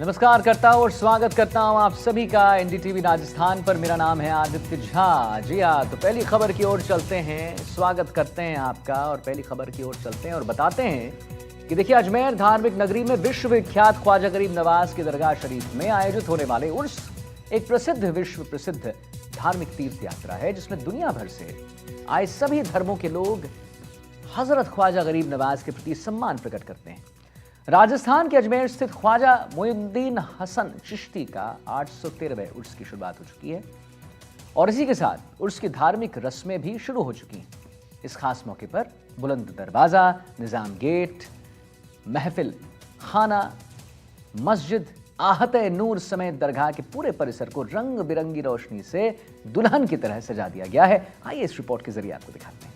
नमस्कार करता हूँ और स्वागत करता हूँ आप सभी का एनडीटीवी राजस्थान पर। मेरा नाम है आदित्य झा। जी हाँ, तो पहली खबर की ओर चलते हैं। स्वागत करते हैं आपका और पहली खबर की ओर चलते हैं और बताते हैं कि देखिए, अजमेर धार्मिक नगरी में विश्व विख्यात ख्वाजा गरीब नवाज की दरगाह शरीफ में आयोजित होने वाले उर्स एक विश्व प्रसिद्ध धार्मिक तीर्थ यात्रा है, जिसमें दुनिया भर से आए सभी धर्मों के लोग हजरत ख्वाजा गरीब नवाज के प्रति सम्मान प्रकट करते हैं। राजस्थान के अजमेर स्थित ख्वाजा मोइनुद्दीन हसन चिश्ती का 813वें उर्स की शुरुआत हो चुकी है और इसी के साथ उर्स की धार्मिक रस्में भी शुरू हो चुकी हैं। इस खास मौके पर बुलंद दरवाजा, निजाम गेट, महफिल खाना, मस्जिद, आहत नूर समेत दरगाह के पूरे परिसर को रंग बिरंगी रोशनी से दुल्हन की तरह सजा दिया गया है। आइए इस रिपोर्ट के जरिए आपको दिखाते हैं।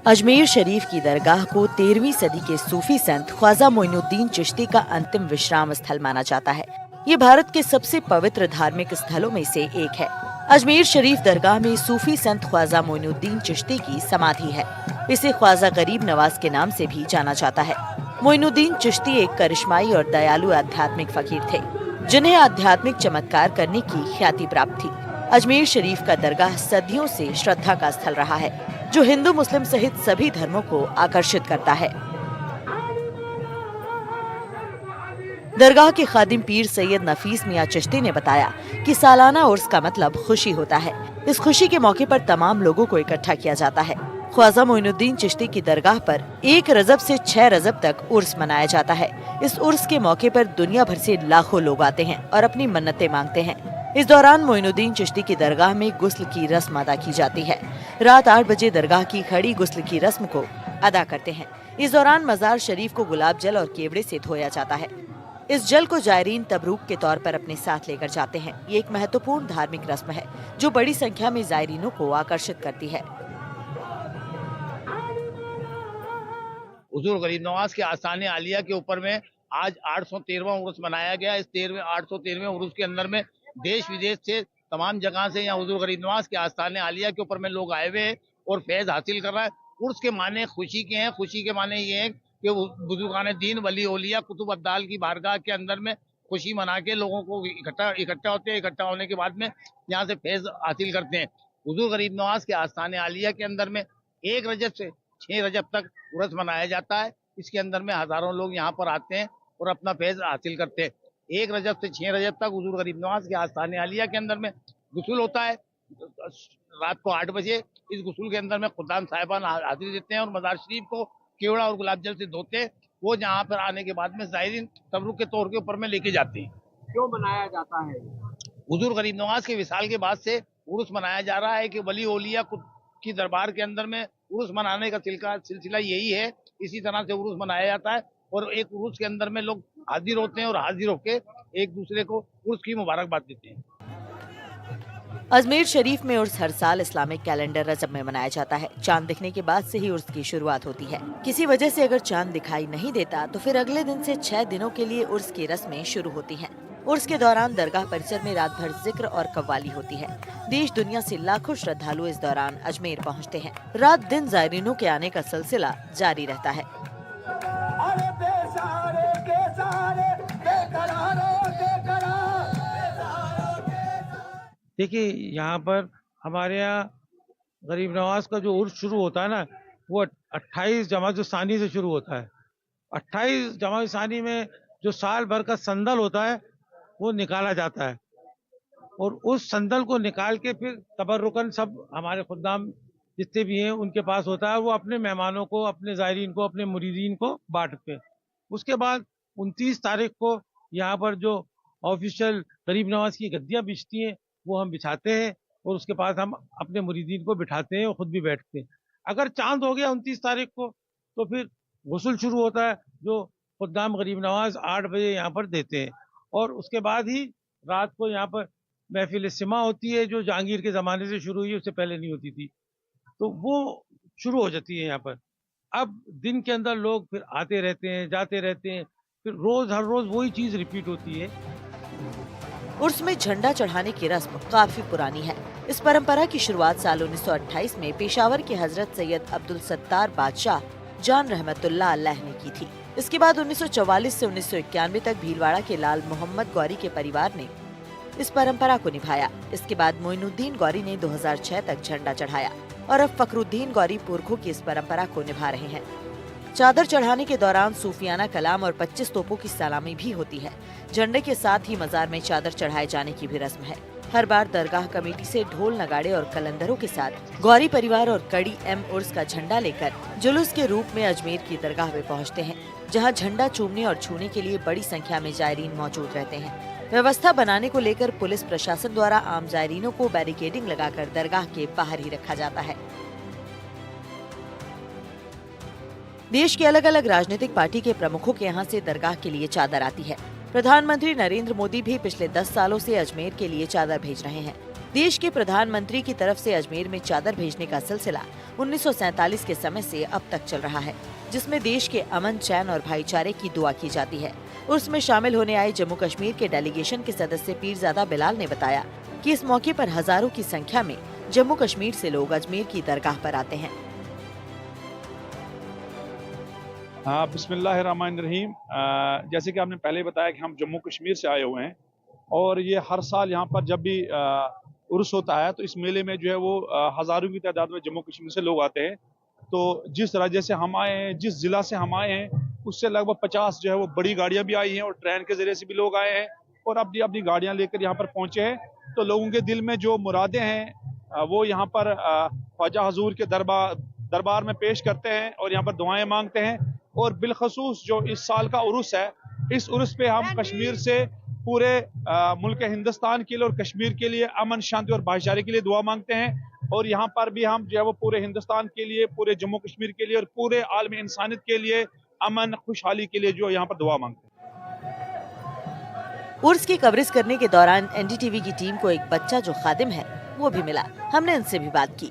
अजमेर शरीफ की दरगाह को 13वीं सदी के सूफी संत ख्वाजा मोइनुद्दीन चिश्ती का अंतिम विश्राम स्थल माना जाता है। ये भारत के सबसे पवित्र धार्मिक स्थलों में से एक है। अजमेर शरीफ दरगाह में सूफी संत ख्वाजा मोइनुद्दीन चिश्ती की समाधि है। इसे ख्वाजा गरीब नवाज के नाम से भी जाना जाता है। मोइनुद्दीन चिश्ती एक करिश्माई और दयालु आध्यात्मिक फकीर थे, जिन्हें आध्यात्मिक चमत्कार करने की ख्याति प्राप्त थी। अजमेर शरीफ का दरगाह सदियों से श्रद्धा का स्थल रहा है, जो हिंदू मुस्लिम सहित सभी धर्मों को आकर्षित करता है। दरगाह के खादिम पीर सैयद नफीस मियां चिश्ती ने बताया कि सालाना उर्स का मतलब खुशी होता है। इस खुशी के मौके पर तमाम लोगों को इकट्ठा किया जाता है। ख्वाजा मोइनुद्दीन चिश्ती की दरगाह पर 1 रजब से 6 रजब तक उर्स मनाया जाता है। इस उर्स के मौके पर दुनिया भर से लाखों लोग आते हैं और अपनी मन्नतें मांगते हैं। इस दौरान मोइनुद्दीन चिश्ती की दरगाह में गुस्ल की रस्म अदा की जाती है। रात 8 बजे दरगाह की खड़ी गुस्ल की रस्म को अदा करते हैं। इस दौरान मजार शरीफ को गुलाब जल और केवड़े से धोया जाता है। इस जल को जायरीन तबरूक के तौर पर अपने साथ लेकर जाते हैं। ये एक महत्वपूर्ण धार्मिक रस्म है, जो बड़ी संख्या में जायरीनों को आकर्षित करती है। हुजूर गरीब नवाज के आस्थाने आलिया के ऊपर में आज 813वां उर्स मनाया गया। इस 813वें उर्स के अंदर में देश विदेश से तमाम जगह से यहाँ हुजूर गरीब नवाज के आस्थाने आलिया के ऊपर में लोग आए हुए हैं और फैज हासिल कर रहा है। उर्स के माने खुशी के हैं। खुशी के माने ये है कि बुजुर्गान दीन, वली औलिया, कुतुब अब्दाल की बारगाह के अंदर में खुशी मना के लोगों को इकट्ठा होते हैं। इकट्ठा होने के बाद में यहाँ से फैज हासिल करते हैं। हुजूर गरीब नवाज के आस्थाने आलिया के अंदर में 1 रजब से 6 रजब तक उर्स मनाया जाता है। इसके अंदर में हजारों लोग यहाँ पर आते हैं और अपना फैज हासिल करते हैं। 1 रजब से 6 रजब तक हुजूर गरीब नवाज के आस्थाने आलिया के अंदर में गुस्ल होता है। रात को 8 बजे इस गुस्ल के अंदर में खुदाम साहिबान हाजिरी देते हैं और मजार शरीफ को केवड़ा और गुलाब जल से धोते हैं। वो जहाँ पर आने के बाद में जायरीन तबरुक के तौर के ऊपर में लेके जाते हैं। क्यों मनाया जाता है? हुजूर गरीब नवाज के विसाल के बाद से उर्स मनाया जा रहा है कि वली औलिया की दरबार के अंदर में उर्स मनाने का सिलसिला यही है। इसी तरह से उर्स मनाया जाता है और एक उर्स के अंदर में लोग हाजिर होते हैं और हाजिर होके एक दूसरे को उर्स की मुबारकबाद देते हैं। अजमेर शरीफ में उर्स हर साल इस्लामिक कैलेंडर रजब में मनाया जाता है। चांद दिखने के बाद से ही उर्स की शुरुआत होती है। किसी वजह से अगर चांद दिखाई नहीं देता तो फिर अगले दिन से 6 दिनों के लिए उर्स की रस्में शुरू होती हैं। उर्स के दौरान दरगाह परिसर में रात भर जिक्र और कव्वाली होती है। देश दुनिया से लाखों श्रद्धालु इस दौरान अजमेर पहुँचते हैं। रात दिन जायरीनों के आने का सिलसिला जारी रहता है। देखिए, यहाँ पर हमारे यहाँ गरीब नवाज का जो उर्स शुरू होता है ना, वो 28 जमात सानी से शुरू होता है। 28 जमात सानी में जो साल भर का संदल होता है वो निकाला जाता है और उस संदल को निकाल के फिर तबर्रुकन सब हमारे खुद्दाम जितने भी हैं उनके पास होता है। वो अपने मेहमानों को, अपने ज़ायरीन को, अपने मुरीदीन को बांटते हैं। उसके बाद 29 तारीख को यहाँ पर जो ऑफिशियल गरीब नवाज की गद्दियाँ बिछती हैं वो हम बिछाते हैं और उसके पास हम अपने मुरीदीन को बिठाते हैं और खुद भी बैठते हैं। अगर चांद हो गया 29 तारीख को तो फिर गुस्ल शुरू होता है, जो खुद्दाम गरीब नवाज 8 बजे यहाँ पर देते हैं और उसके बाद ही रात को यहाँ पर महफिल सिमा होती है, जो जहांगीर के ज़माने से शुरू हुई, उससे पहले नहीं होती थी, तो वो शुरू हो जाती है यहाँ पर। अब दिन के अंदर लोग फिर आते रहते हैं, जाते रहते हैं, फिर रोज हर रोज वही चीज रिपीट होती है। उर्स में झंडा चढ़ाने की रस्म काफी पुरानी है। इस परंपरा की शुरुआत साल 1928 में पेशावर के हजरत सैयद अब्दुल सत्तार बादशाह जान रहमतुल्लाह अलैह ने की थी। इसके बाद 1944 से 1991 तक भीलवाड़ा के लाल मोहम्मद गौरी के परिवार ने इस परंपरा को निभाया। इसके बाद मोइनुद्दीन गौरी ने 2006 तक झंडा चढ़ाया और अब फखरुद्दीन गौरी पुरखों की इस परंपरा को निभा रहे हैं। चादर चढ़ाने के दौरान सूफियाना कलाम और 25 तोपों की सलामी भी होती है। झंडे के साथ ही मजार में चादर चढ़ाए जाने की भी रस्म है। हर बार दरगाह कमेटी से ढोल नगाड़े और कलंदरों के साथ गौरी परिवार और कड़ी एम उर्स का झंडा लेकर जुलूस के रूप में अजमेर की दरगाह में पहुंचते हैं, जहां झंडा चूमने और छूने के लिए बड़ी संख्या में जायरीन मौजूद रहते हैं। व्यवस्था बनाने को लेकर पुलिस प्रशासन द्वारा आम जायरीनों को बैरिकेडिंग लगाकर दरगाह के बाहर ही रखा जाता है। देश के अलग अलग राजनीतिक पार्टी के प्रमुखों के यहाँ से दरगाह के लिए चादर आती है। प्रधानमंत्री नरेंद्र मोदी भी पिछले 10 सालों से अजमेर के लिए चादर भेज रहे हैं। देश के प्रधानमंत्री की तरफ से अजमेर में चादर भेजने का सिलसिला 1947 के समय से अब तक चल रहा है, जिसमें देश के अमन, चैन और भाईचारे की दुआ की जाती है। उसमें शामिल होने आए जम्मू कश्मीर के डेलीगेशन के सदस्य पीरजादा बिलाल ने बताया कि इस मौके पर हजारों की संख्या में जम्मू कश्मीर से लोग अजमेर की दरगाह पर आते हैं। हाँ, बिस्मिल्लाहिर्रहमानिर्रहीम। जैसे कि आपने पहले बताया कि हम जम्मू कश्मीर से आए हुए हैं और ये हर साल यहाँ पर जब भी उर्स होता है तो इस मेले में जो है वो हज़ारों की तादाद में जम्मू कश्मीर से लोग आते हैं। तो जिस राज्य से हम आए हैं, जिस ज़िला से हम आए हैं, उससे लगभग 50 जो है वो बड़ी गाड़ियाँ भी आई हैं और ट्रेन के ज़रिए से भी लोग आए हैं और अपनी अपनी गाड़ियाँ लेकर यहाँ पर पहुँचे हैं। तो लोगों के दिल में जो मुरादें हैं वो यहाँ पर ख्वाजा हजूर के दरबार में पेश करते हैं और यहाँ पर दुआएं मांगते हैं। और बिलखसूस जो इस साल का उर्स है, इस उर्स पे हम कश्मीर से पूरे मुल्क हिंदुस्तान के लिए और कश्मीर के लिए अमन, शांति और भाईचारे के लिए दुआ मांगते हैं। और यहाँ पर भी हम जो है वो पूरे हिंदुस्तान के लिए, पूरे जम्मू कश्मीर के लिए और पूरे आलमी इंसानियत के लिए अमन, खुशहाली के लिए जो यहाँ पर दुआ मांगते हैं। उर्स की कवरेज करने के दौरान एनडीटीवी की टीम को एक बच्चा जो खादिम है वो भी मिला। हमने इनसे भी बात की।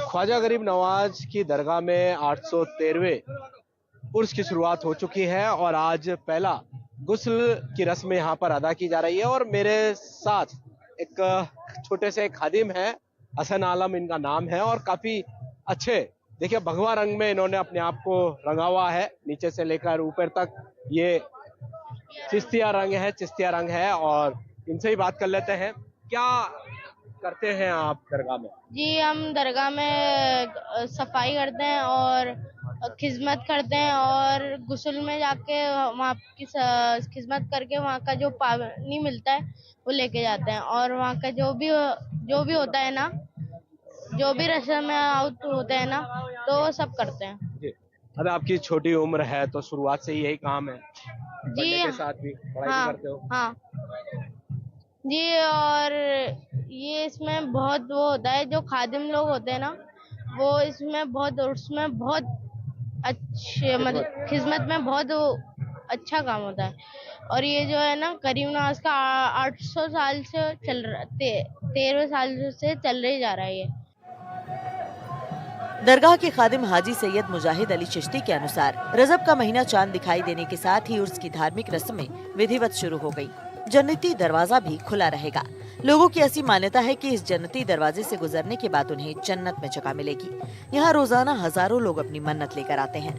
ख्वाजा गरीब नवाज की दरगाह में 813वें उर्स की शुरुआत हो चुकी है और आज पहला गुस्ल की रस्म यहाँ पर अदा की जा रही है। और मेरे साथ एक छोटे से खादिम है, हसन आलम इनका नाम है और काफी अच्छे, देखिए भगवा रंग में इन्होंने अपने आप को रंगा हुआ है, नीचे से लेकर ऊपर तक ये चिश्तिया रंग है। और इनसे ही बात कर लेते हैं। क्या करते हैं आप दरगाह में? जी, हम दरगाह में सफाई करते हैं और खिदमत करते हैं और गुस्ल में जाके वहाँ की खिदमत करके वहाँ का जो पानी मिलता है वो लेके जाते हैं और वहाँ का जो भी होता है ना, जो भी रस्म में आउट होते हैं ना, तो वो सब करते हैं। अब आपकी छोटी उम्र है तो शुरुआत से ही यही काम है? जी के साथ भी पढ़ाई भी करते हो? हाँ जी, और ये इसमें बहुत वो होता है, जो खादिम लोग होते हैं ना, वो इसमें बहुत, उसमें बहुत अच्छे, मतलब खिदमत में बहुत अच्छा काम होता है। और ये जो है ना, करीम नवाज का 800 साल से चल रहा, 13वें साल से चल रही जा रहा है ये। दरगाह के खादिम हाजी सैयद मुजाहिद अली चिश्ती के अनुसार रजब का महीना चांद दिखाई देने के साथ ही उर्स की धार्मिक रस्में विधिवत शुरू हो गयी। जन्नती दरवाजा भी खुला रहेगा। लोगों की ऐसी मान्यता है कि इस जन्नती दरवाजे से गुजरने के बाद उन्हें जन्नत में जगह मिलेगी। यहाँ रोजाना हजारों लोग अपनी मन्नत लेकर आते हैं।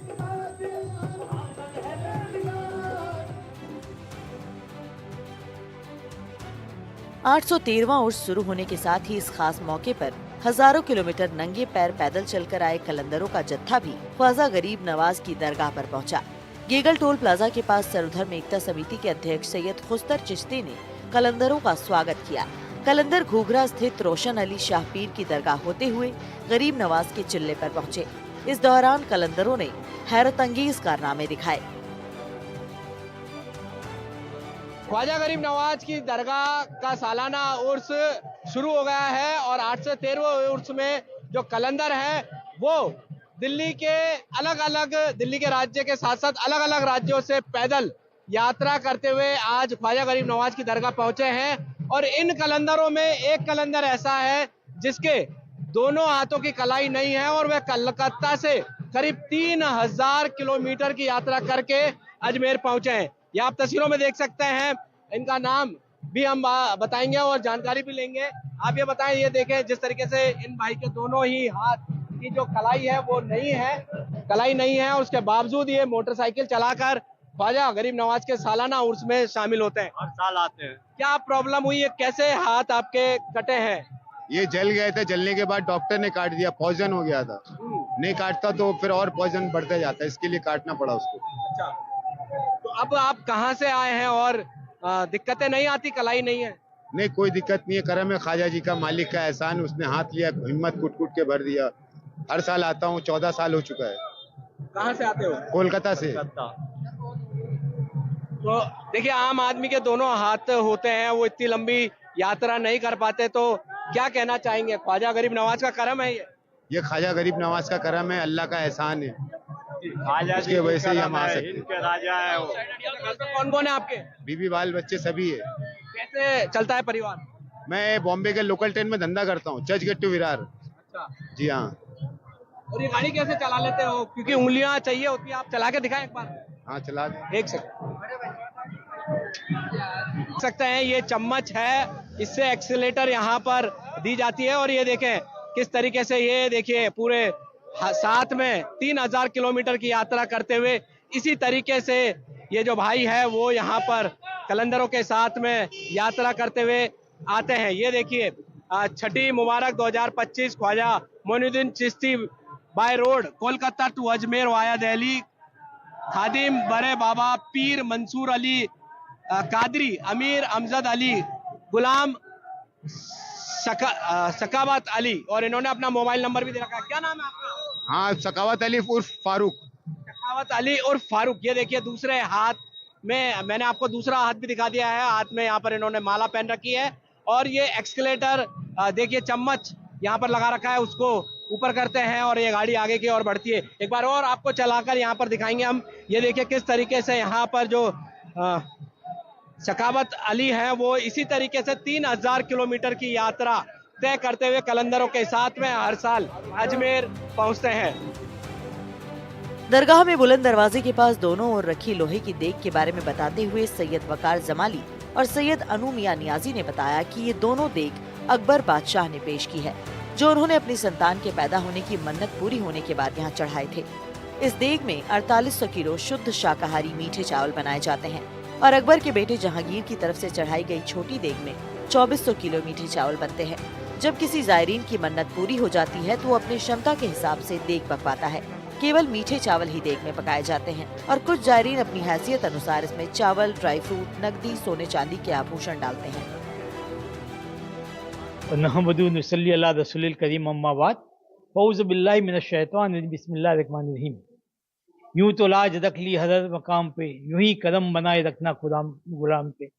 आठ 813वां उर्स शुरू होने के साथ ही इस खास मौके पर हजारों किलोमीटर नंगे पैर पैदल चलकर आए कलंदरों का जत्था भी ख्वाजा गरीब नवाज की दरगाह पर पहुंचा। गेगल टोल प्लाजा के पास सर्वधर्म एकता समिति के अध्यक्ष सैयद खुस्तर चिश्ती ने कलंदरों का स्वागत किया। कलंदर घूघरा स्थित रोशन अली शाह पीर की दरगाह होते हुए गरीब नवाज के चिल्ले पर पहुंचे। इस दौरान कलंदरों ने हैरत अंगेज कारनामे दिखाए। ख्वाजा गरीब नवाज की दरगाह का सालाना उर्स शुरू हो गया है और 813वें उर्स में जो कलंदर है वो दिल्ली के राज्य के साथ साथ अलग अलग राज्यों से पैदल यात्रा करते हुए आज ख्वाजा गरीब नवाज की दरगाह पहुंचे हैं। और इन कलंदरों में एक कलंदर ऐसा है जिसके दोनों हाथों की कलाई नहीं है और वह कलकत्ता से करीब 3000 किलोमीटर की यात्रा करके अजमेर पहुंचे हैं। ये आप तस्वीरों में देख सकते हैं। इनका नाम भी हम बताएंगे और जानकारी भी लेंगे। आप ये बताएं, ये देखें जिस तरीके से इन भाई के दोनों ही हाथ की जो कलाई है वो कलाई नहीं है, और उसके बावजूद ये मोटरसाइकिल चलाकर ख्वाजा गरीब नवाज के सालाना उर्स में शामिल होते हैं। हर साल आते हैं। क्या प्रॉब्लम हुई है, कैसे हाथ आपके कटे हैं? ये जल गए थे, जलने के बाद डॉक्टर ने काट दिया, पॉइजन हो गया था। नहीं काटता तो फिर और पॉइजन बढ़ता जाता है, इसके लिए काटना पड़ा उसको। अच्छा, तो अब आप कहाँ से आए हैं और दिक्कतें नहीं आती, कलाई नहीं है? नहीं, कोई दिक्कत नहीं है, करम है ख्वाजा जी का, मालिक का एहसान, उसने हाथ लिया, हिम्मत कुट कुट के भर दिया। हर साल आता हूँ, 14 साल हो चुका है। कहाँ से आते हो? कोलकाता से। तो देखिए, आम आदमी के दोनों हाथ होते हैं, वो इतनी लंबी यात्रा नहीं कर पाते, तो क्या कहना चाहेंगे? ख्वाजा गरीब नवाज का करम है ये ख्वाजा गरीब नवाज का करम है, अल्लाह का एहसान है, उसके वजह से ही हम आ सकते हैं। राजा है वो। कौन कौन है आपके? बीबी बाल बच्चे सभी है। कैसे चलता है परिवार? मैं बॉम्बे के लोकल ट्रेन में धंधा करता हूँ, चर्च गेट टू विरार। अच्छा जी हाँ। और ये गाड़ी कैसे चला लेते हो? क्योंकि उंगलियां चाहिए होती है, आप चला के दिखाएं एक बार। हाँ चला। देख सकते हैं, ये चम्मच है, इससे एक्सीलेटर यहाँ पर दी जाती है। और ये देखें किस तरीके से, ये देखिए पूरे साथ में 3000 किलोमीटर की यात्रा करते हुए इसी तरीके से ये जो भाई है वो यहाँ पर कलंदरों के साथ में यात्रा करते हुए आते हैं। ये देखिए, छठी मुबारक 2025 Khwaja Moinuddin Chishti by road Kolkata to Ajmer via Delhi, खादिम बड़े बाबा पीर मंसूर अली कादरी, अमीर अमजद अली, गुलाम सकावत अली, और इन्होंने अपना मोबाइल नंबर भी दे रखा है। क्या नाम है आपका? हाँ, सकावत अली उर्फ फारूक। सकावत अली उर्फ फारूक। ये देखिए दूसरे हाथ में, मैंने आपको दूसरा हाथ भी दिखा दिया है, हाथ में यहाँ पर इन्होंने माला पहन रखी है। और ये एक्सकलेटर देखिए, चम्मच यहाँ पर लगा रखा है, उसको ऊपर करते हैं और ये गाड़ी आगे की ओर बढ़ती है। एक बार और आपको चलाकर यहाँ पर दिखाएंगे हम। ये देखिए किस तरीके से यहाँ पर जो सकावत अली है वो इसी तरीके से 3000 किलोमीटर की यात्रा तय करते हुए कलंदरों के साथ में हर साल अजमेर पहुंचते हैं। दरगाह में बुलंद दरवाजे के पास दोनों ओर रखी लोहे की देग के बारे में बताते हुए सैयद वकार जमाली और सैयद अनु मियां नियाजी ने बताया कि ये दोनों देग अकबर बादशाह ने पेश की है, जो उन्होंने अपनी संतान के पैदा होने की मन्नत पूरी होने के बाद यहाँ चढ़ाए थे। इस देग में 4800 किलो शुद्ध शाकाहारी मीठे चावल बनाए जाते हैं और अकबर के बेटे जहांगीर की तरफ से चढ़ाई गई छोटी देग में 2400 किलो मीठे चावल बनते हैं। जब किसी जायरीन की मन्नत पूरी हो जाती है तो वो अपनी क्षमता के हिसाब से देग पकवाता है। केवल मीठे चावल ही देग में पकाए जाते हैं और कुछ जायरीन अपनी हैसियत अनुसार इसमें चावल, ड्राई फ्रूट, नकदी, सोने चांदी के आभूषण डालते हैं। नहमदु नसल्ली अला रसूलिल करीम, अम्मा बाद, औज़ु बिल्लाहि मिनश शैतानिर रजीम, बिस्मिल्लाहिर रहमानिर रहीम। यूं तो लाज रख ली हज़रत मकाम पे, यूं ही कदम बनाए रखना गुलाम पे।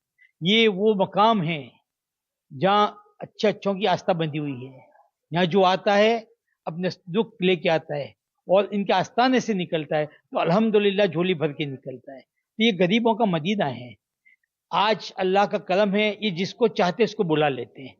ये वो मकाम है जहाँ अच्छों की आस्था बंधी हुई है। यहाँ जो आता है अपने दुख लेके आता है और इनके आस्थाने से निकलता है तो अल्हम्दुलिल्लाह झोली भर के निकलता है। तो ये गरीबों का मदीना है। आज अल्लाह का करम है, ये जिसको चाहते उसको बुला लेते हैं,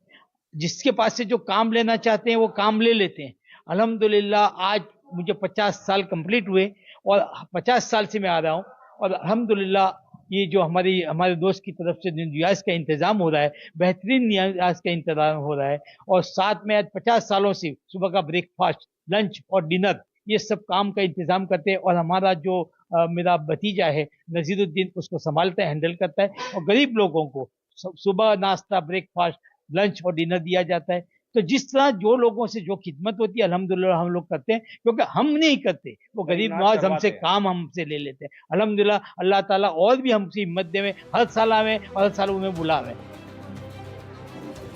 जिसके पास से जो काम लेना चाहते हैं वो काम ले लेते हैं। अल्हम्दुलिल्लाह आज मुझे 50 साल कंप्लीट हुए और 50 साल से मैं आ रहा हूँ और अल्हम्दुलिल्लाह ये जो हमारे दोस्त की तरफ से नियाज का इंतज़ाम हो रहा है, बेहतरीन नियाज का इंतज़ाम हो रहा है। और साथ में आज 50 सालों से सुबह का ब्रेकफास्ट, लंच और डिनर ये सब काम का इंतज़ाम करते हैं। और हमारा जो मेरा भतीजा है नज़ीरुद्दीन उसको संभालता है, हैंडल करता है और गरीब लोगों को सुबह नाश्ता, ब्रेकफास्ट, लंच और डिनर दिया जाता है। तो जिस तरह जो लोगों से जो खिदमत होती है अल्हम्दुलिल्लाह हम लोग करते हैं, क्योंकि हम नहीं करते, वो गरीब नवाज हमसे काम हमसे ले लेते हैं। अल्हम्दुलिल्लाह अल्लाह ताला और भी हमसे हिम्मत देवे, हर साल आवे और हर साल उन्हें बुलावे।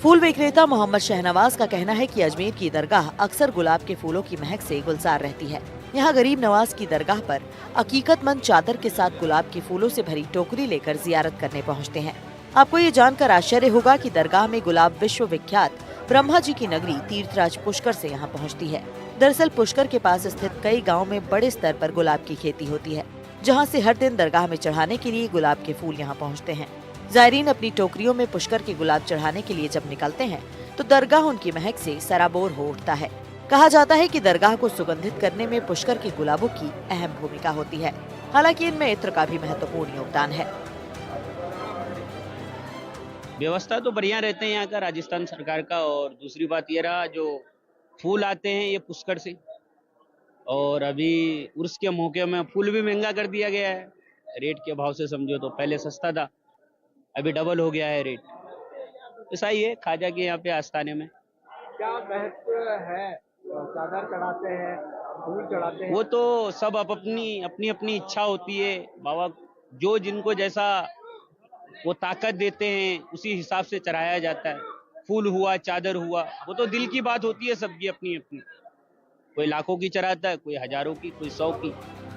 फूल विक्रेता मोहम्मद शहनवाज का कहना है कि अजमेर की दरगाह अक्सर गुलाब के फूलों की महक से गुलजार रहती है। यहाँ गरीब नवाज की दरगाह पर अकीकतमंद चादर के साथ गुलाब के फूलों से भरी टोकरी लेकर जियारत करने पहुँचते हैं। आपको ये जानकर आश्चर्य होगा कि दरगाह में गुलाब विश्व विख्यात ब्रह्मा जी की नगरी तीर्थराज पुष्कर से यहाँ पहुँचती है। दरअसल पुष्कर के पास स्थित कई गाँव में बड़े स्तर पर गुलाब की खेती होती है, जहाँ से हर दिन दरगाह में चढ़ाने के लिए गुलाब के फूल यहाँ पहुँचते हैं। जायरीन अपनी टोकरियों में पुष्कर के गुलाब चढ़ाने के लिए जब निकलते हैं तो दरगाह उनकी महक से सराबोर हो उठता है। कहा जाता है कि दरगाह को सुगंधित करने में पुष्कर के गुलाबों की अहम भूमिका होती है। हालांकि इनमें इत्र का भी महत्वपूर्ण योगदान है। व्यवस्था तो बढ़िया रहते हैं यहाँ का राजस्थान सरकार का। और दूसरी बात ये रहा, जो फूल आते हैं ये पुष्कर से, और अभी उर्स के मौके में फूल भी महंगा कर दिया गया है। रेट के भाव से समझो तो पहले सस्ता था, अभी डबल हो गया है रेट। ऐसा ही है ख्वाजा के यहाँ पे आस्थाने में। क्या महत्व है? चादर चढ़ाते हैं, फूल चढ़ाते हैं, वो तो सब अपनी अपनी इच्छा होती है। बाबा जो जिनको जैसा वो ताकत देते हैं उसी हिसाब से चढ़ाया जाता है। फूल हुआ, चादर हुआ, वो तो दिल की बात होती है सबकी अपनी अपनी। कोई लाखों की चढ़ाता है, कोई हजारों की, कोई 100 की,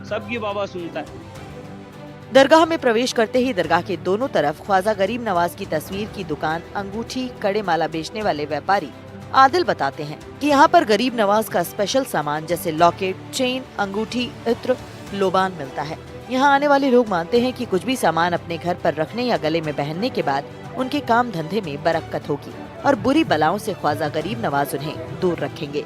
सबकी बाबा सुनता है। दरगाह में प्रवेश करते ही दरगाह के दोनों तरफ ख्वाजा गरीब नवाज की तस्वीर की दुकान, अंगूठी, कड़े माला बेचने वाले व्यापारी आदिल बताते हैं कि यहाँ पर गरीब नवाज का स्पेशल सामान जैसे लॉकेट, चेन, अंगूठी, इत्र, लोबान मिलता है। यहाँ आने वाले लोग मानते हैं कि कुछ भी सामान अपने घर पर रखने या गले में पहनने के बाद उनके काम धंधे में बरकत होगी और बुरी बलाओं से ख्वाजा गरीब नवाज उन्हें दूर रखेंगे।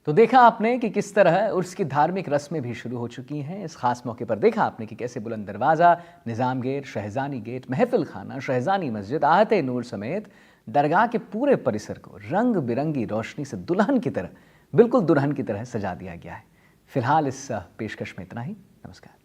तो देखा आपने कि किस तरह उर्स की धार्मिक रस्में भी शुरू हो चुकी हैं। इस खास मौके पर देखा आपने कि कैसे बुलंद दरवाज़ा, निज़ाम गेट, शहजानी गेट, महफिल खाना, शहजानी मस्जिद, आहते नूर समेत दरगाह के पूरे परिसर को रंग बिरंगी रोशनी से दुल्हन की तरह, बिल्कुल दुल्हन की तरह सजा दिया गया है। फिलहाल इस पेशकश में इतना ही। नमस्कार।